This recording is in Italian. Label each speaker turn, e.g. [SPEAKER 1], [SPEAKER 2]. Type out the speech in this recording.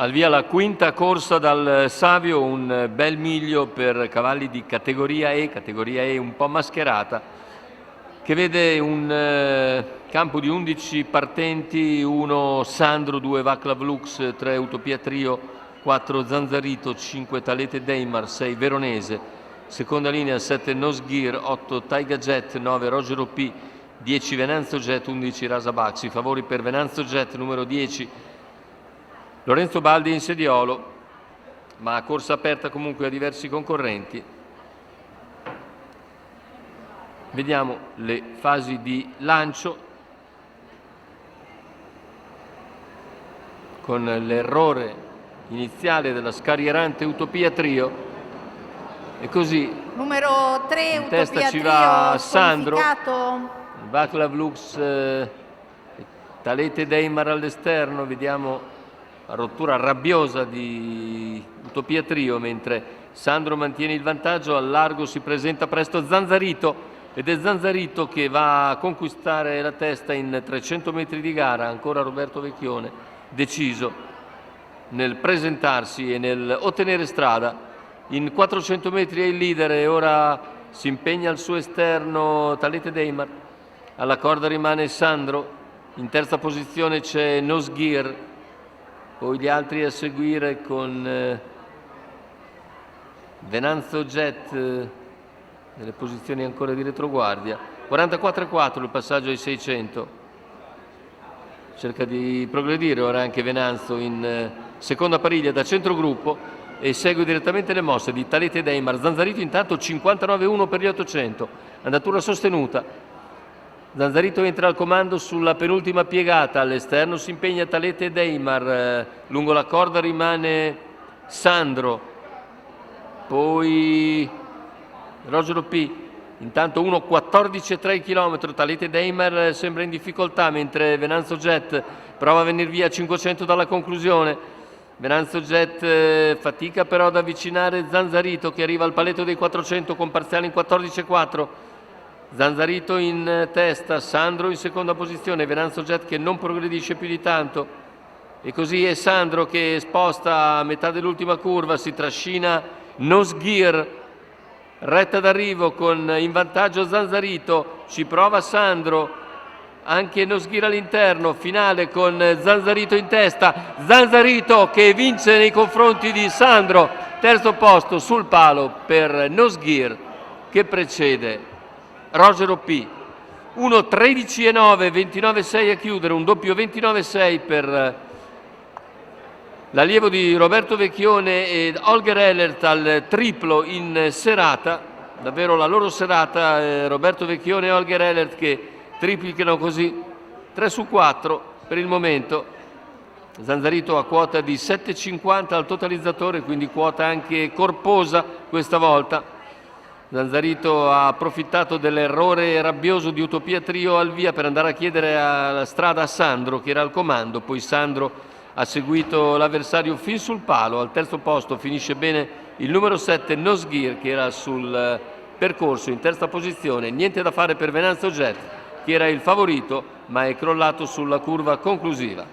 [SPEAKER 1] Al via la quinta corsa dal Savio, un bel miglio per cavalli di categoria E un po' mascherata, che vede un campo di 11 partenti, 1 Sandro, 2 Vaclav Lux, 3 Utopia Trio, 4 Zanzarito, 5 Talete Deimar, 6 Veronese, seconda linea 7 Nosgir, 8 Taiga Jet, 9 Rogero P, 10 Venanzo Jet, 11 Rasa Baxi. Favori per Venanzo Jet, numero 10 Lorenzo Baldi in sediolo, ma corsa aperta comunque a diversi concorrenti. Vediamo le fasi di lancio, con l'errore iniziale della scarrierante Utopia Trio, e così
[SPEAKER 2] numero 3
[SPEAKER 1] in
[SPEAKER 2] Utopia
[SPEAKER 1] testa ci
[SPEAKER 2] Trio,
[SPEAKER 1] va Sandro,
[SPEAKER 2] squalificato.
[SPEAKER 1] Vaclav Lux, Talete Deimar all'esterno. Vediamo la rottura rabbiosa di Utopia Trio, mentre Sandro mantiene il vantaggio. Al largo si presenta presto Zanzarito, ed è Zanzarito che va a conquistare la testa in 300 metri di gara. Ancora Roberto Vecchione, deciso nel presentarsi e nel ottenere strada. In 400 metri è il leader e ora si impegna al suo esterno Talete Deimar. Alla corda rimane Sandro, in terza posizione c'è Nosgir, poi gli altri a seguire con Venanzo Jet nelle posizioni ancora di retroguardia. 44,4 il passaggio ai 600. Cerca di progredire ora anche Venanzo in seconda pariglia da centrogruppo e segue direttamente le mosse di Talete Deimar. Zanzarito intanto 59,1 per gli 800, andatura sostenuta. Zanzarito entra al comando sulla penultima piegata, all'esterno si impegna Talete Deimar, lungo la corda rimane Sandro, poi Rogero P, intanto 1,14,3 km, Talete Deimar sembra in difficoltà, mentre Venanzo Jet prova a venire via a 500 dalla conclusione. Venanzo Jet fatica però ad avvicinare Zanzarito, che arriva al paletto dei 400 con parziale in 14,4. Zanzarito in testa, Sandro in seconda posizione, Venanzo Jet che non progredisce più di tanto, e così è Sandro che sposta a metà dell'ultima curva, si trascina Nosgir, retta d'arrivo con in vantaggio Zanzarito, ci prova Sandro, anche Nosgir all'interno, finale con Zanzarito in testa, Zanzarito che vince nei confronti di Sandro, terzo posto sul palo per Nosgir che precede Rogero P. 1,13,9, 29,6 a chiudere, un doppio 29,6 per l'allievo di Roberto Vecchione ed Holger Ehlert al triplo in serata. Davvero la loro serata, Roberto Vecchione e Holger Ehlert che triplicano così 3 su 4 per il momento. Zanzarito a quota di 7,50 al totalizzatore, quindi quota anche corposa questa volta. Zanzarito ha approfittato dell'errore rabbioso di Utopia Trio al via per andare a chiedere la strada a Sandro che era al comando, poi Sandro ha seguito l'avversario fin sul palo. Al terzo posto finisce bene il numero 7 Nosgir che era sul percorso in terza posizione. Niente da fare per Venanzo Jet che era il favorito ma è crollato sulla curva conclusiva.